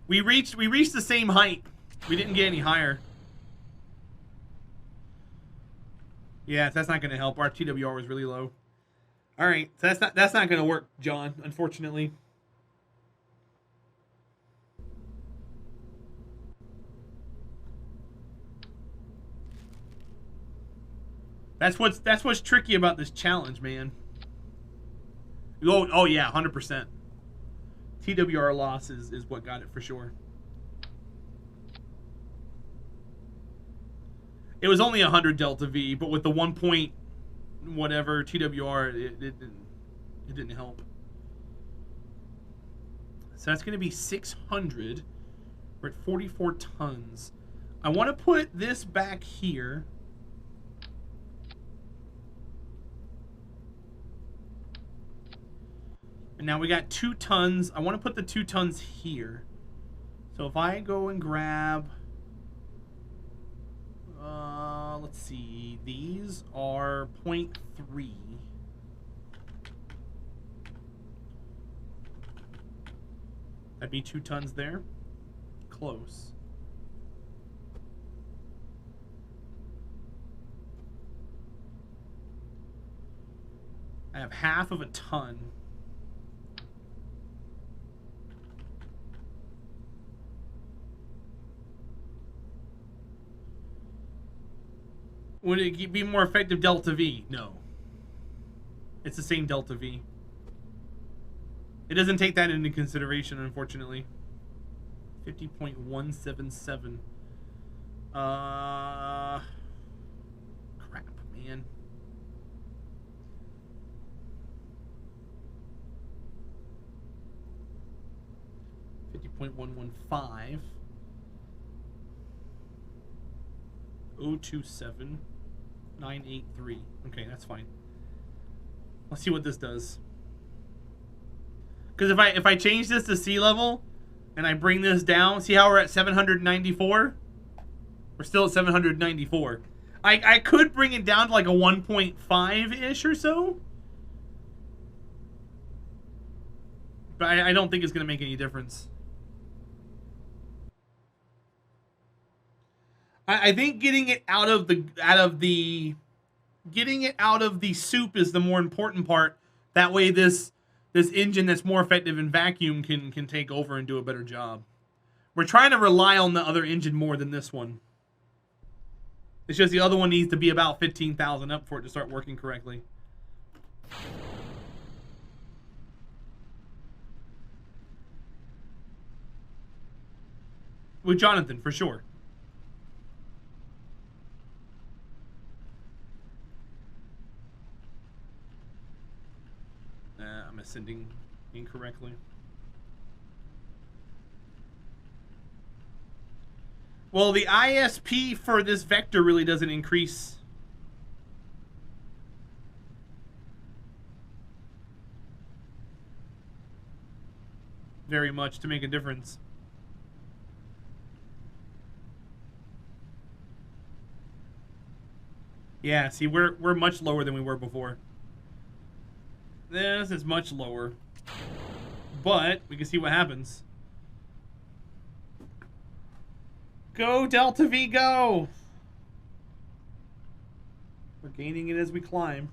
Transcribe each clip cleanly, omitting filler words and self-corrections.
We reached the same height. We didn't get any higher. Yeah, that's not going to help. Our TWR was really low. All right, so that's not going to work, John. Unfortunately. That's what's tricky about this challenge, man. Oh yeah, 100%. TWR loss is what got it for sure. It was only 100 delta V, but with the 1 point whatever TWR, it didn't help. So that's going to be 600. We're at 44 tons. I want to put this back here. And now we got 2 tons. I want to put the 2 tons here. So if I go and grab... let's see. These are 0.3. That'd be 2 tons there. Close. I have half of a ton. Would it be more effective delta V? No. It's the same delta V. It doesn't take that into consideration, unfortunately. 50.177. Crap, man. .115. 027 983. Okay, that's fine. Let's see what this does. Because if I change this to sea level and I bring this down, see how we're at 794? We're still at 794. I could bring it down to like a 1.5-ish or so. But I don't think it's going to make any difference. I think getting it out of the soup is the more important part. That way this engine that's more effective in vacuum can take over and do a better job. We're trying to rely on the other engine more than this one. It's just the other one needs to be about 15,000 up for it to start working correctly. With Jonathan, for sure. I'm ascending incorrectly. Well, the ISP for this vector really doesn't increase. Very much to make a difference. Yeah, see, we're much lower than we were before. This is much lower. But we can see what happens. Go, Delta V, go! We're gaining it as we climb.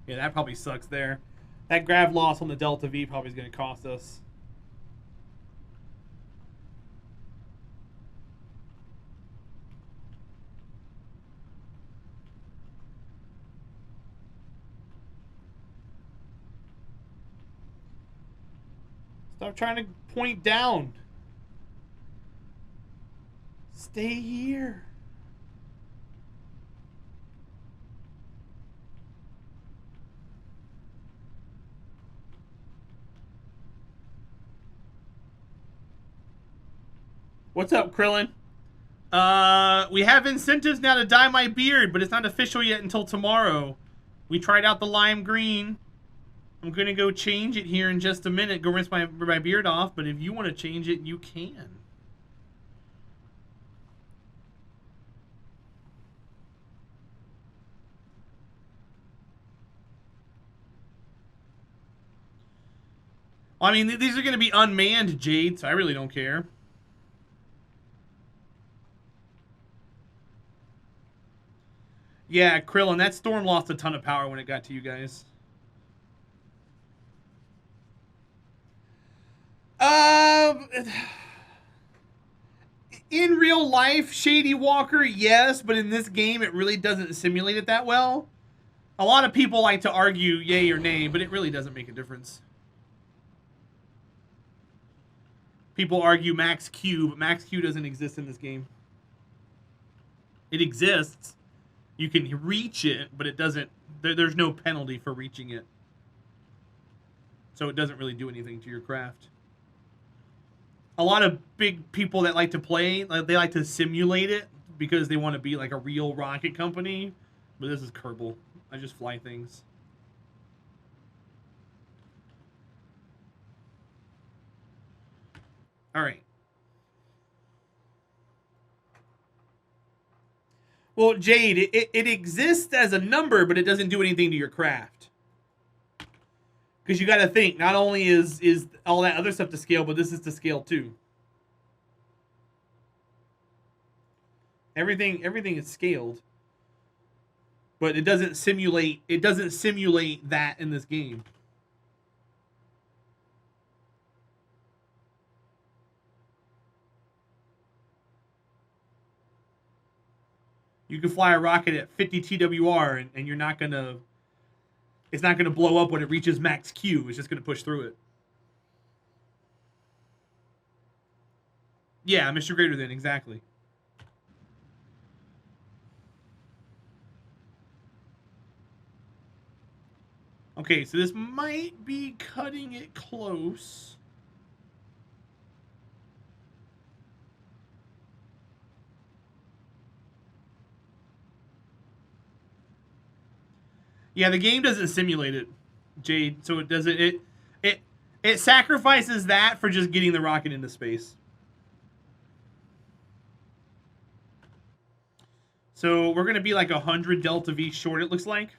Yeah, that probably sucks there. That grav loss on the Delta V probably is going to cost us. Stop trying to point down. Stay here. What's up, Krillin? We have incentives now to dye my beard, but it's not official yet until tomorrow. We tried out the lime green. I'm going to go change it here in just a minute. Go rinse my beard off, but if you want to change it, you can. I mean, these are going to be unmanned, Jade, so I really don't care. Yeah, Krillin, that storm lost a ton of power when it got to you guys. In real life, Shady Walker, yes, but in this game, it really doesn't simulate it that well. A lot of people like to argue yay or nay, but it really doesn't make a difference. People argue Max Q, but Max Q doesn't exist in this game. It exists. You can reach it, but it doesn't. There's no penalty for reaching it. So it doesn't really do anything to your craft. A lot of big people that like to play, they like to simulate it because they want to be like a real rocket company. But this is Kerbal. I just fly things. All right. Well, Jade, it exists as a number, but it doesn't do anything to your craft. Because you got to think, not only is all that other stuff to scale, but this is to scale too. Everything is scaled, but it doesn't simulate. It doesn't simulate that in this game. You can fly a rocket at 50 TWR, and you're not gonna. It's not gonna blow up when it reaches max Q. It's just gonna push through it. Yeah, Mr. Greater Than, exactly. Okay, so this might be cutting it close. Yeah, the game doesn't simulate it, Jade. So it doesn't. It sacrifices that for just getting the rocket into space. So we're gonna be like 100 delta V short. It looks like.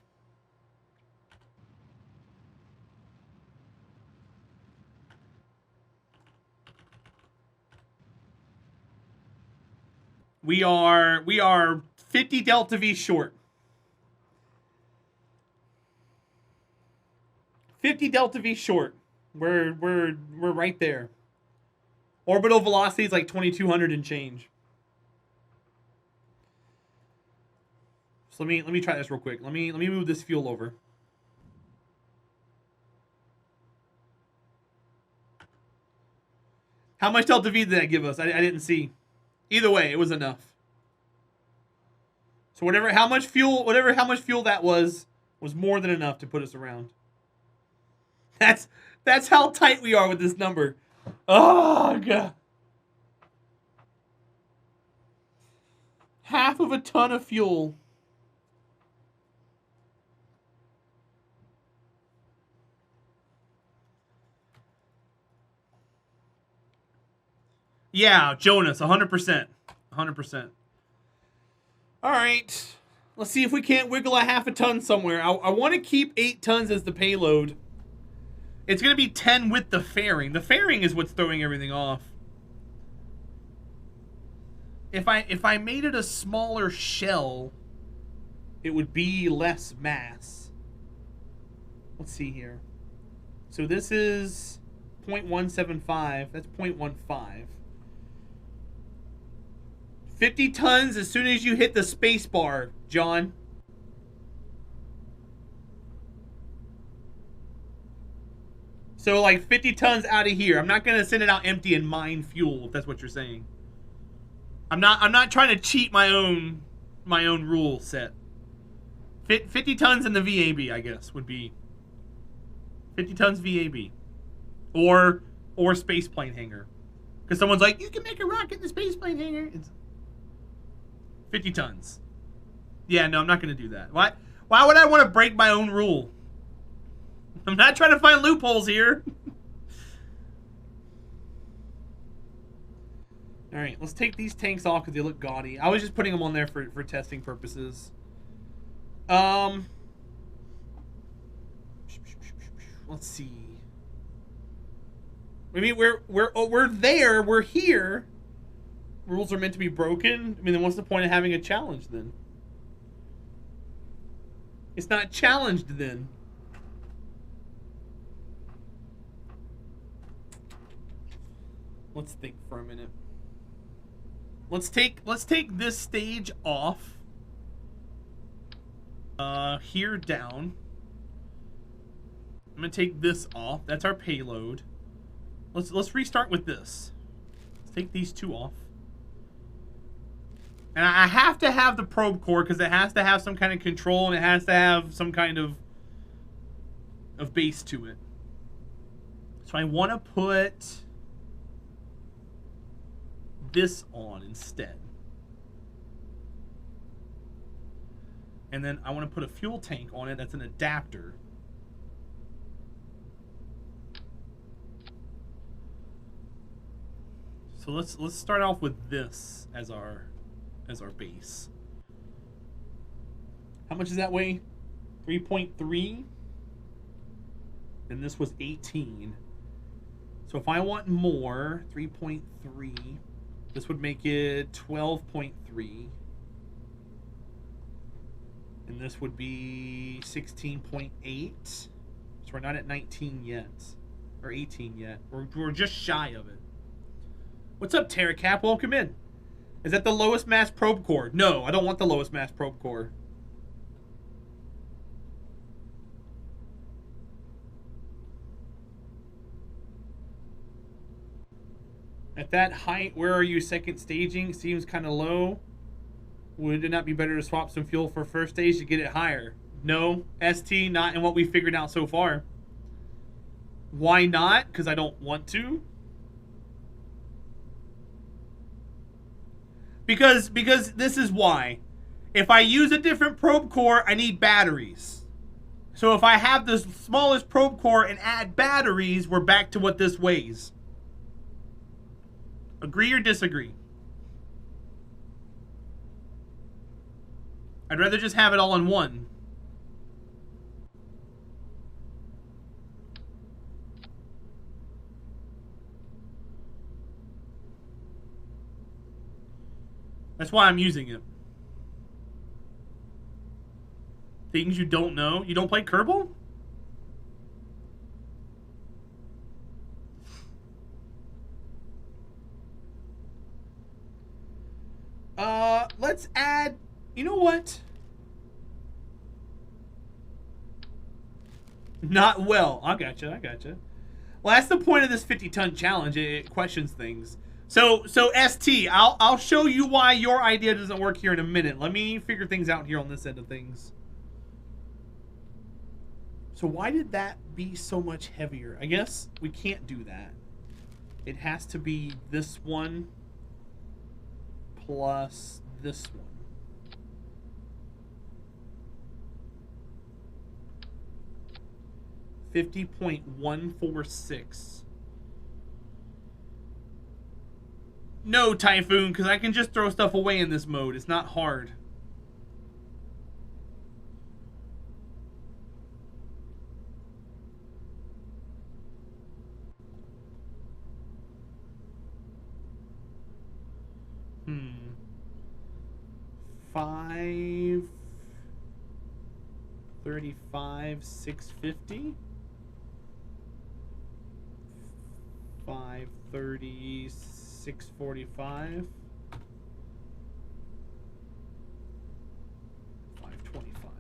We are 50 delta V short. 50 delta V short. We're right there. Orbital velocity is like 2200 and change. So let me try this real quick. Let me move this fuel over. How much delta V did that give us? I didn't see. Either way, it was enough. So how much fuel that was more than enough to put us around. That's how tight we are with this number. Oh god. Half of a ton of fuel. Yeah, Jonas, 100%. 100%. All right. Let's see if we can't wiggle a half a ton somewhere. I want to keep 8 tons as the payload. It's going to be 10 with the fairing. The fairing is what's throwing everything off. If I made it a smaller shell, it would be less mass. Let's see here. So this is 0.175. That's 0.15. 50 tons as soon as you hit the space bar, John. So like 50 tons out of here. I'm not gonna send it out empty and mine fuel, if that's what you're saying. I'm not trying to cheat my own rule set. 50 tons in the VAB, I guess, would be 50 tons VAB. Or spaceplane hangar. Because someone's like, you can make a rocket in the spaceplane hangar. It's 50 tons. Yeah, no, I'm not going to do that. Why would I want to break my own rule? I'm not trying to find loopholes here. All right, let's take these tanks off because they look gaudy. I was just putting them on there for testing purposes. Let's see. I mean, we're there. We're here. Rules are meant to be broken. I mean, then what's the point of having a challenge then? It's not challenged then. Let's think for a minute. Let's take this stage off. Here down. I'm gonna take this off. That's our payload. Let's restart with this. Let's take these two off. And I have to have the probe core because it has to have some kind of control and it has to have some kind of base to it. So I want to put this on instead. And then I want to put a fuel tank on it that's an adapter. So let's start off with this as our base. How much does that weigh? 3.3. And this was 18. So if I want more, 3.3, this would make it 12.3. And this would be 16.8. So we're not at 19 yet. Or 18 yet. We're just shy of it. What's up, Terracap? Welcome in. Is that the lowest mass probe core? No, I don't want the lowest mass probe core. At that height, where are you? Second staging seems kind of low. Would it not be better to swap some fuel for first stage to get it higher? No, ST, not in what we figured out so far. Why not? Because I don't want to. Because this is why. If I use a different probe core, I need batteries. So if I have the smallest probe core and add batteries, we're back to what this weighs. Agree or disagree? I'd rather just have it all in one. That's why I'm using it. Things you don't know. You don't play Kerbal? Let's add... You know what? Not well. I gotcha. Well, that's the point of this 50-ton challenge. It questions things. So ST, I'll show you why your idea doesn't work here in a minute. Let me figure things out here on this end of things. So why did that be so much heavier? I guess we can't do that. It has to be this one plus this one. $50.146. No, Typhoon, because I can just throw stuff away in this mode. It's not hard. $535, $650. 530, 645. 525.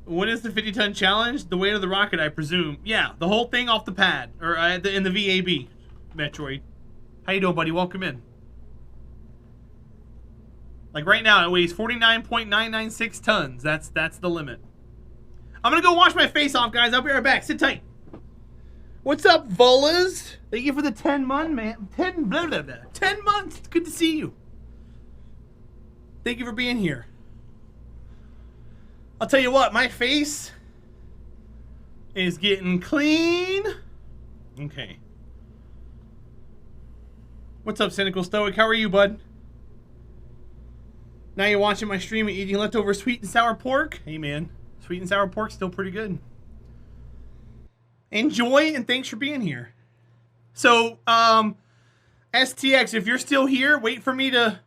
What is the 50-ton challenge? The weight of the rocket, I presume. Yeah, the whole thing off the pad, or in the VAB, Metroid. How you doing, buddy? Welcome in. Like right now, it weighs 49.996 tons. That's the limit. I'm gonna go wash my face off, guys. I'll be right back. Sit tight. What's up, Volas? Thank you for the 10 months, man. 10 months. It's good to see you. Thank you for being here. I'll tell you what, my face is getting clean. Okay. What's up, Cynical Stoic? How are you, bud? Now you're watching my stream and eating leftover sweet and sour pork? Hey man, sweet and sour pork's still pretty good. Enjoy and thanks for being here. So, STX, if you're still here, wait for me to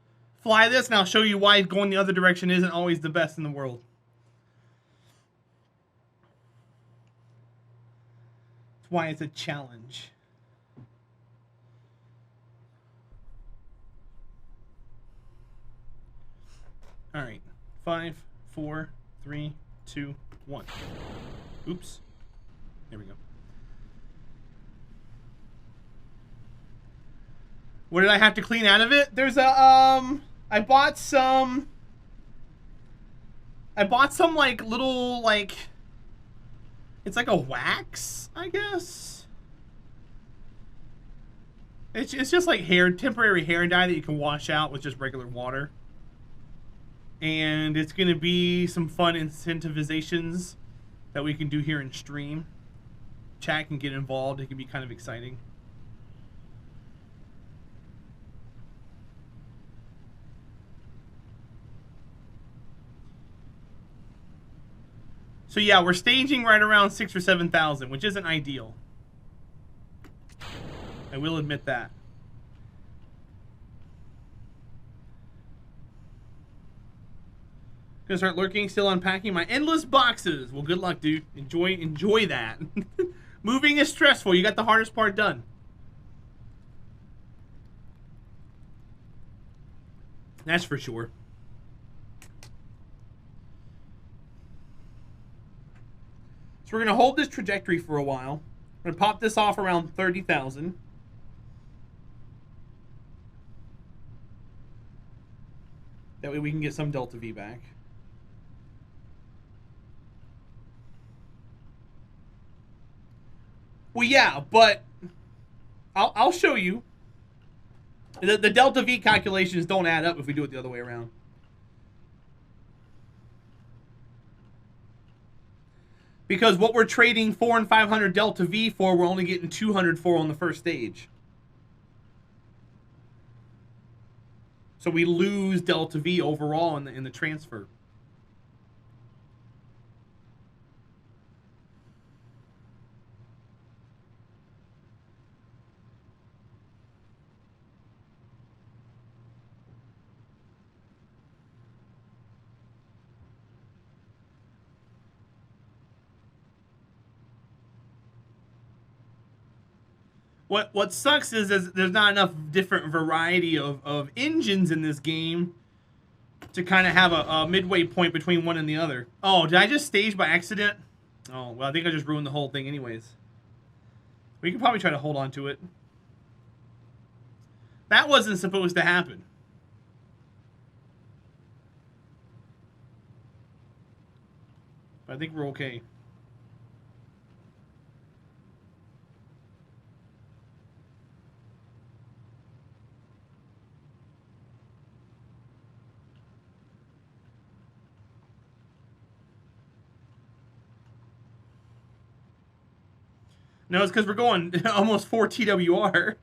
fly this and I'll show you why going the other direction isn't always the best in the world. That's why it's a challenge. All right, 5, 4, 3, 2, 1. Oops. There we go. What did I have to clean out of it? There's a, I bought some like little, like, it's like a wax, I guess. It's just like temporary hair dye that you can wash out with just regular water. And it's going to be some fun incentivizations that we can do here in stream. Chat can get involved. It can be kind of exciting. So yeah, we're staging right around 6,000 or 7,000, which isn't ideal. I will admit that. Gonna start lurking, still unpacking my endless boxes. Well, good luck, dude. Enjoy that. Moving is stressful. You got the hardest part done. That's for sure. So we're gonna hold this trajectory for a while. We're gonna pop this off around 30,000. That way we can get some delta V back. Well, yeah, but I'll show you. The delta V calculations don't add up if we do it the other way around. Because what we're trading 400 and 500 delta V for, we're only getting 200 for on the first stage. So we lose delta V overall in the transfer. What sucks is there's not enough different variety of engines in this game to kind of have a midway point between one and the other. Oh, did I just stage by accident? Oh, well, I think I just ruined the whole thing anyways. We can probably try to hold on to it. That wasn't supposed to happen. But I think we're okay. No, it's because we're going almost 4 TWR.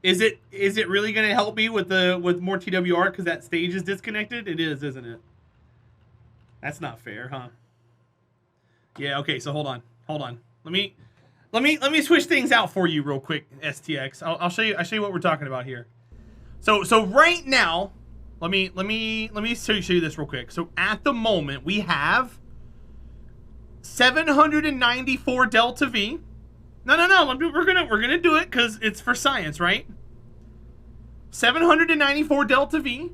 Is it really going to help me with more TWR because that stage is disconnected? It is, isn't it? That's not fair, huh? Yeah. Okay. So hold on. Let me switch things out for you real quick, STX. I'll show you what we're talking about here. So right now, let me show you this real quick. So at the moment we have 794 delta V. No. We're gonna do it because it's for science, right? 794 delta V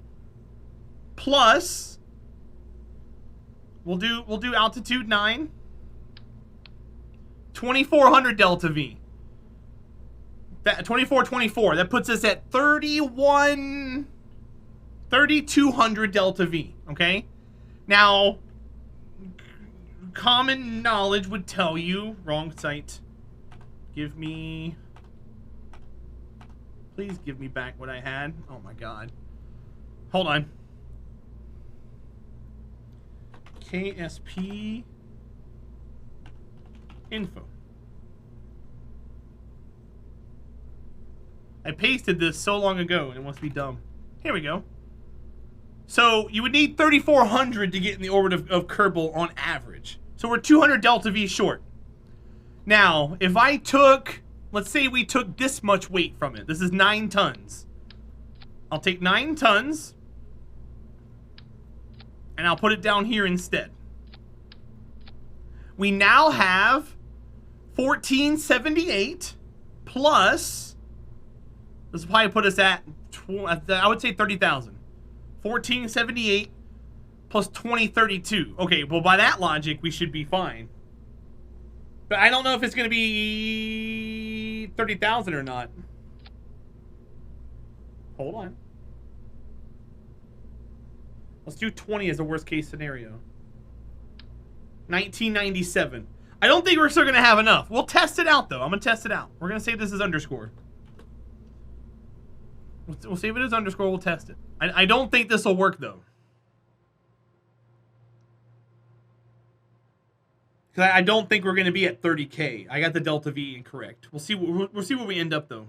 plus we'll do altitude 9. 2,400 delta V. That 24. That puts us at 3,200 delta V. Okay. Now, common knowledge would tell you wrong site. Please give me back what I had. Oh my god. Hold on. KSP Info. I pasted this so long ago, and it must be dumb. Here we go. So you would need 3,400 to get in the orbit of Kerbal on average. So we're 200 delta V short. Now, if I took, let's say we took this much weight from it. This is 9 tons. I'll take 9 tons, and I'll put it down here instead. We now have 1478 plus, this will probably put us at, I would say 30,000. 1478 plus 2032. Okay, well, by that logic, we should be fine. But I don't know if it's going to be 30,000 or not. Hold on. Let's do 20 as a worst case scenario. 1997. I don't think we're still going to have enough. We'll test it out, though. I'm going to test it out. We're going to say this is underscore. We'll see if it is underscore. We'll test it. I don't think this will work, though. Because I don't think we're going to be at 30K. I got the delta V incorrect. We'll see where we end up, though.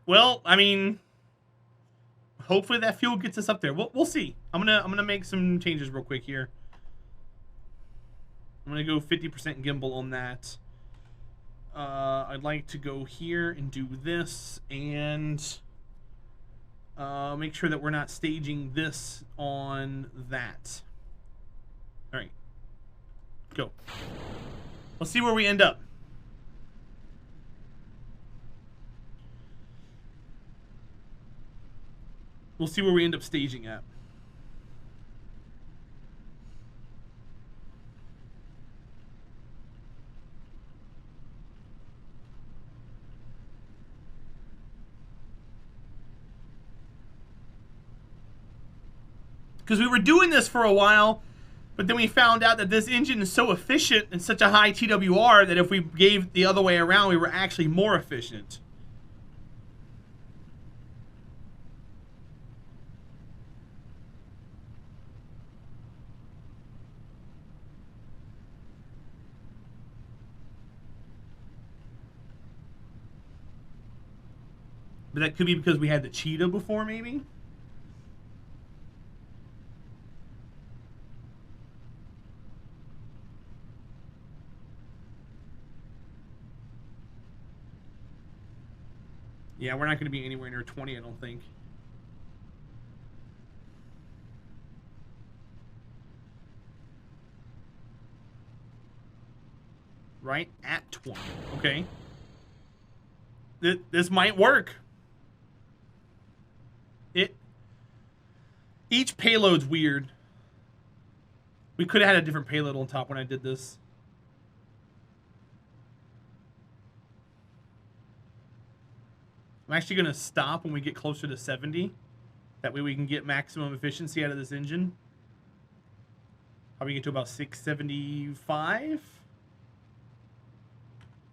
Well, I mean, hopefully that fuel gets us up there. We'll see. I'm gonna make some changes real quick here. I'm gonna go 50% gimbal on that. I'd like to go here and do this and make sure that we're not staging this on that. All right, go. Let's see where we end up. We'll see where we end up staging at. Because we were doing this for a while, but then we found out that this engine is so efficient and such a high TWR that if we gave the other way around, we were actually more efficient. But that could be because we had the Cheetah before, maybe? Yeah, we're not going to be anywhere near 20, I don't think. Right at 20. Okay. This might work. Each payload's weird. We could have had a different payload on top when I did this. I'm actually going to stop when we get closer to 70. That way we can get maximum efficiency out of this engine. Probably get to about 675.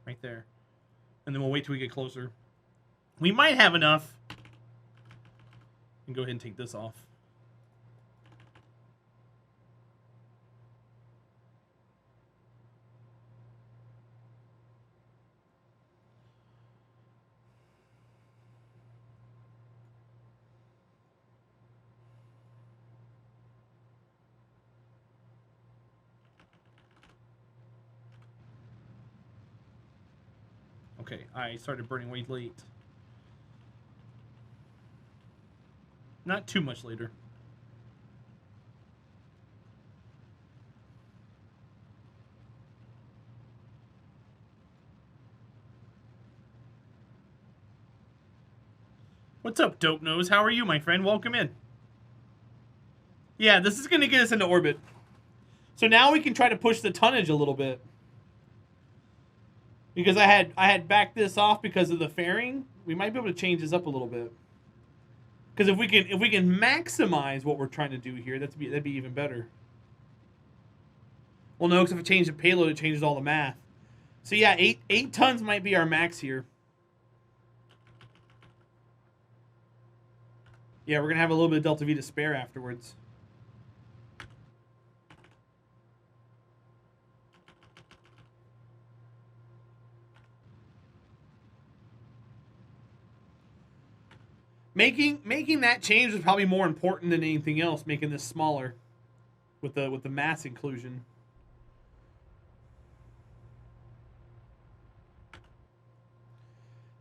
Right there. And then we'll wait till we get closer. We might have enough. And go ahead and take this off. Okay, I started burning way late. Not too much later. What's up, Dope Nose? How are you, my friend? Welcome in. Yeah, this is going to get us into orbit. So now we can try to push the tonnage a little bit. Because I had backed this off because of the fairing. We might be able to change this up a little bit. Because if we can maximize what we're trying to do here, that'd be even better. Well, no, because if I change the payload, it changes all the math. So yeah, 8 tons might be our max here. Yeah, we're gonna have a little bit of delta V to spare afterwards. Making that change was probably more important than anything else, making this smaller with the mass inclusion.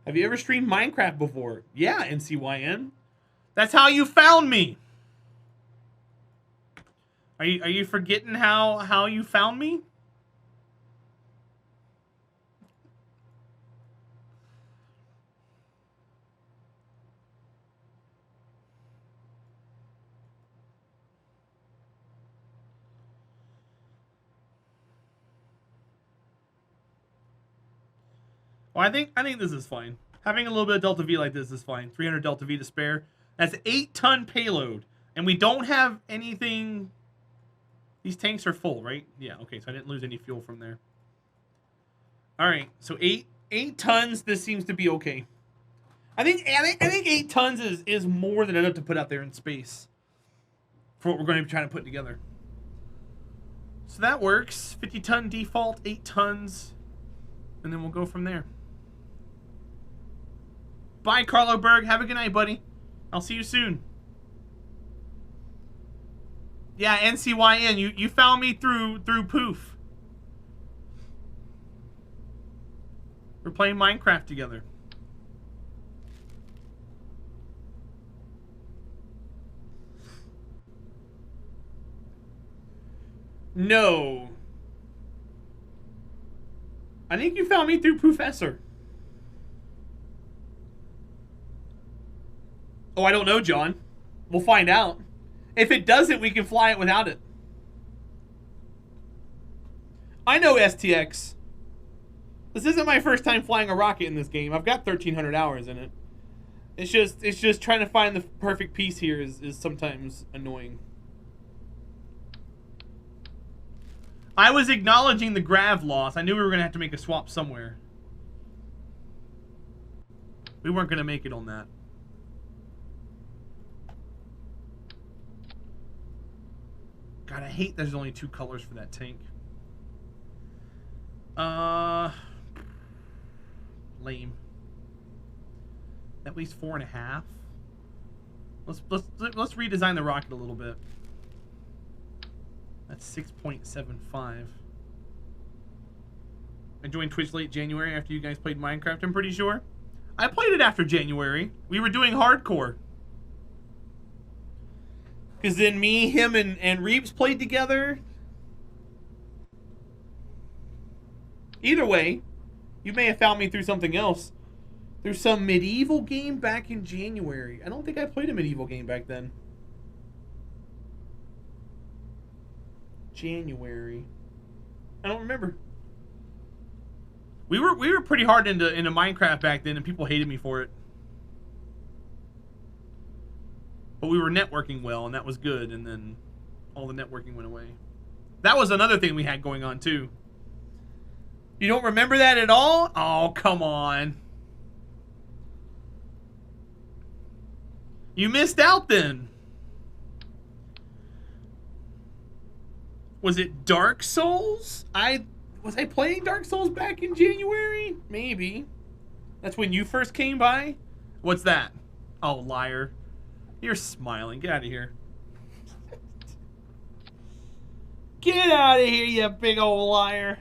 Have you ever streamed Minecraft before? Yeah, NCYN. That's how you found me. Are you forgetting how you found me? Well, I think this is fine. Having a little bit of Delta V like this is fine. 300 Delta V to spare. That's an 8-ton payload, and we don't have anything. These tanks are full, right? Yeah. Okay, so I didn't lose any fuel from there. All right, so eight tons. This seems to be okay. I think 8 tons is more than enough to put out there in space for what we're going to be trying to put together. So that works. 50-ton default, 8 tons, and then we'll go from there. Bye, Carlo Berg. Have a good night, buddy. I'll see you soon. Yeah, NCYN. You found me through Poof. We're playing Minecraft together. No. I think you found me through Professor. Oh, I don't know, John. We'll find out. If it doesn't, we can fly it without it. I know STX. This isn't my first time flying a rocket in this game. I've got 1,300 hours in it. It's just trying to find the perfect piece here is sometimes annoying. I was acknowledging the grav loss. I knew we were going to have to make a swap somewhere. We weren't going to make it on that. God, I hate there's only 2 colors for that tank. Lame. At least 4.5. Let's redesign the rocket a little bit. That's 6.75. I joined Twitch late January after you guys played Minecraft, I'm pretty sure. I played it after January. We were doing hardcore. Because then me, him, and Reeves played together. Either way, you may have found me through something else. Through some medieval game back in January. I don't think I played a medieval game back then. January. I don't remember. We were pretty hard into Minecraft back then, and people hated me for it. But we were networking well, and that was good, and then all the networking went away. That was another thing we had going on, too. You don't remember that at all? Oh, come on. You missed out, then. Was it Dark Souls? Was I playing Dark Souls back in January? Maybe. That's when you first came by? What's that? Oh, liar. You're smiling. Get out of here. Get out of here, you big old liar.